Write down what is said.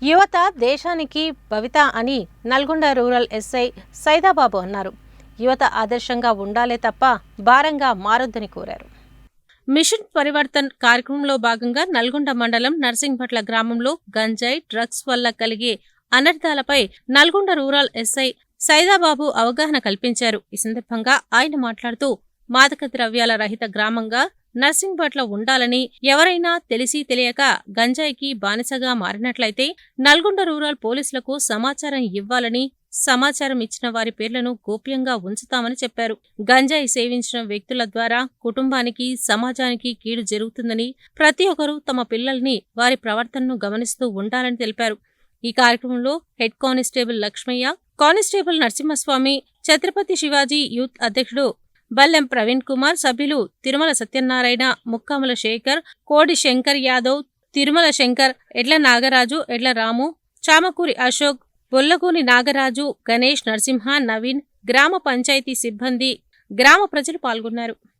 యువత దేశానికి భవిత అని నల్గొండ రూరల్ ఎస్ఐ సైదాబాబు అన్నారు. యువత ఆదర్శంగా ఉండాలే తప్ప భారంగా మారొద్దని కోరారు. మిషన్ పరివర్తన్ కార్యక్రమంలో భాగంగా నల్గొండ మండలం నర్సింగ్భట్ల గ్రామంలో గంజాయి, డ్రగ్స్ వల్ల కలిగే అనర్థాలపై నల్గొండ రూరల్ ఎస్ఐ సైదాబాబు అవగాహన కల్పించారు. ఈ సందర్భంగా ఆయన మాట్లాడుతూ మాదక ద్రవ్యాల రహిత గ్రామంగా నర్సింగ్భట్ల ఉండాలని, ఎవరైనా తెలిసి తెలియక గంజాయికి బానిసగా మారినట్లయితే నల్గొండ రూరల్ పోలీసులకు సమాచారం ఇవ్వాలని, సమాచారం ఇచ్చిన వారి పేర్లను గోప్యంగా ఉంచుతామని చెప్పారు. గంజాయి సేవించిన వ్యక్తుల ద్వారా కుటుంబానికి, సమాజానికి కీడు జరుగుతుందని, ప్రతి ఒక్కరూ తమ పిల్లల్ని వారి ప్రవర్తనను గమనిస్తూ ఉండాలని తెలిపారు. ఈ కార్యక్రమంలో head constable Lakshmaiah, constable Narasimhaswamy, Chhatrapati Shivaji youth అధ్యక్షుడు బల్లెం ప్రవీణ్ కుమార్, సభ్యులు తిరుమల సత్యనారాయణ, ముక్కాముల శేఖర్, కోడి శంకర్ యాదవ్, తిరుమల శంకర్, ఎడ్ల నాగరాజు, ఎడ్ల రాము, చామకూరి అశోక్, బొల్లగూని నాగరాజు, గణేష్, నరసింహ, నవీన్, గ్రామ పంచాయతీ సిబ్బంది, గ్రామ ప్రజలు పాల్గొన్నారు.